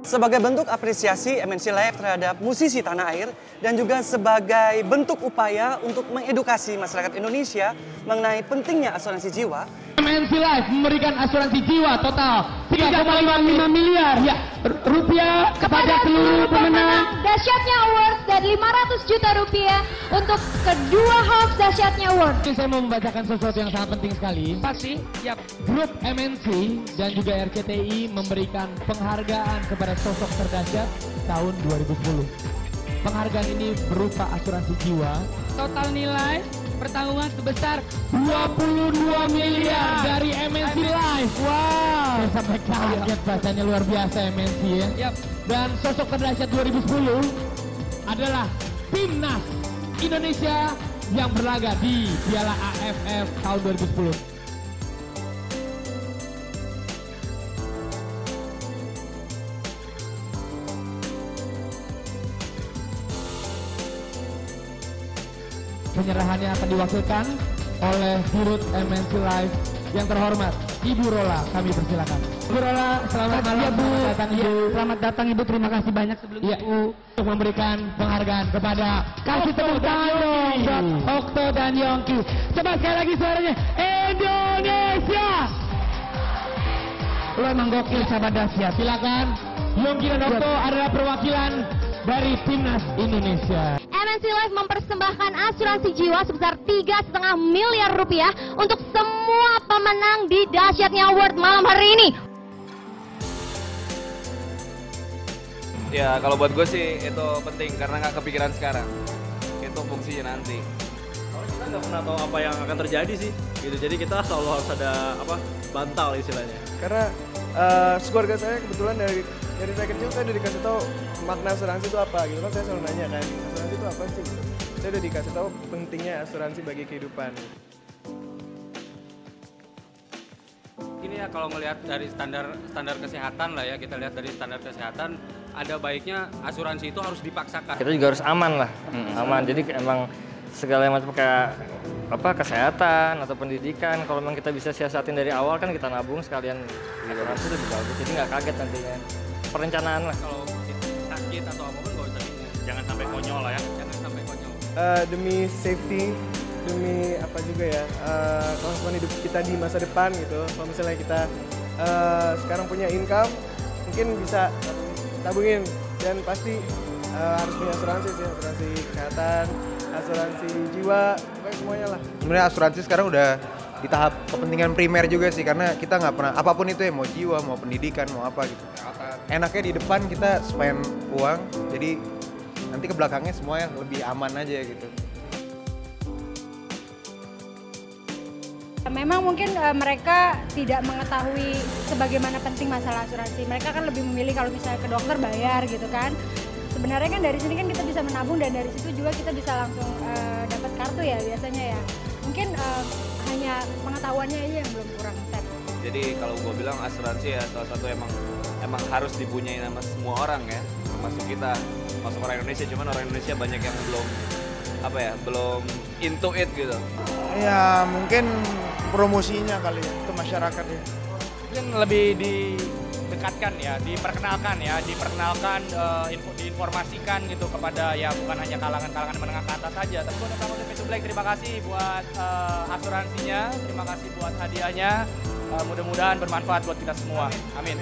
Sebagai bentuk apresiasi MNC Live terhadap musisi tanah air dan juga sebagai bentuk upaya untuk mengedukasi masyarakat Indonesia mengenai pentingnya asuransi jiwa, MNC Live memberikan asuransi jiwa total 3,55 miliar rupiah kepada seluruh pemenang dahsyatnya award dan 500 juta rupiah untuk kedua host dahsyatnya award. Saya mau membacakan sesuatu yang sangat penting sekali. Pasti, grup MNC dan juga RCTI memberikan penghargaan kepada sosok terdahsyat tahun 2010. Penghargaan ini berupa asuransi jiwa. Total nilai pertanggungan sebesar 22 miliar dari MNC Live. Wow, saya sampai kaget bahasanya luar biasa MNC ya. Dan sosok terdahsyat 2010 adalah Timnas Indonesia yang berlaga di Piala AFF tahun 2010. Penyerahannya akan diwakilkan oleh Dirut MNC Live yang terhormat Ibu Rola, kami persilakan. Ibu Rola, selamat malam, Bu. Selamat datang Ibu, terima kasih banyak sebelumnya Bu untuk memberikan penghargaan kepada kasih tepuk tangan dong buat Okto dan Yongki. Coba sekali lagi suaranya, Indonesia. Lu emang gokil sahabat dahsyat. Silakan, Yongki dan Okto adalah perwakilan dari Timnas Indonesia. MNC Live mempersembahkan asuransi jiwa sebesar 3,5 miliar rupiah untuk semua pemenang di dahsyatnya award malam hari ini. Ya kalau buat gue sih itu penting karena nggak kepikiran sekarang. Itu fungsinya nanti. Kalau kita nggak pernah tahu apa yang akan terjadi sih, gitu. Jadi kita selalu harus ada bantal istilahnya. Karena keluarga saya kebetulan dari saya kecil saya udah dikasih tahu makna asuransi itu apa gitu kan, saya selalu nanya kan asuransi itu apa sih gitu. Saya udah dikasih tahu pentingnya asuransi bagi kehidupan. Ini ya kalau melihat dari standar kesehatan lah ya, kita lihat dari standar kesehatan ada baiknya asuransi itu harus dipaksakan. Kita juga harus aman lah, aman. Jadi emang segala macam kayak kesehatan atau pendidikan, kalau memang kita bisa siasatin dari awal kan kita nabung sekalian asuransi itu lebih bagus. Jadi nggak kaget nantinya. Perencanaan lah. Kalau sakit atau apapun nggak usah bingung. Jangan sampai konyol lah ya. Jangan sampai konyol. Demi safety, demi apa juga ya, kelangsungan hidup kita di masa depan gitu. Kalau misalnya kita sekarang punya income, mungkin bisa tabungin dan pasti harus punya asuransi sih, asuransi kesehatan, asuransi jiwa, pokoknya semuanya lah. Sebenarnya asuransi sekarang udah di tahap kepentingan primer juga sih, karena kita nggak pernah, apapun itu ya, mau jiwa, mau pendidikan, mau apa gitu. Enaknya di depan kita spend uang, jadi nanti ke belakangnya semuanya lebih aman aja gitu. Memang mungkin mereka tidak mengetahui sebagaimana penting masalah asuransi. Mereka kan lebih memilih kalau misalnya ke dokter bayar gitu kan. Sebenarnya kan dari sini kan kita bisa menabung dan dari situ juga kita bisa langsung dapat kartu ya biasanya ya. Mungkin hanya pengetahuannya aja yang belum kurang step. Jadi kalau gue bilang asuransi ya salah satu emang harus dipunyai sama semua orang ya, termasuk kita, masuk orang Indonesia. Cuman orang Indonesia banyak yang belum into it gitu. Ya mungkin promosinya kali ya ke masyarakat ya. Mungkin lebih didekatkan ya, diperkenalkan, diinformasikan gitu kepada ya bukan hanya kalangan menengah ke atas saja. Tapi untuk Kamu Pintu Black, terima kasih buat asuransinya, terima kasih buat hadiahnya. Mudah-mudahan bermanfaat buat kita semua. Amin.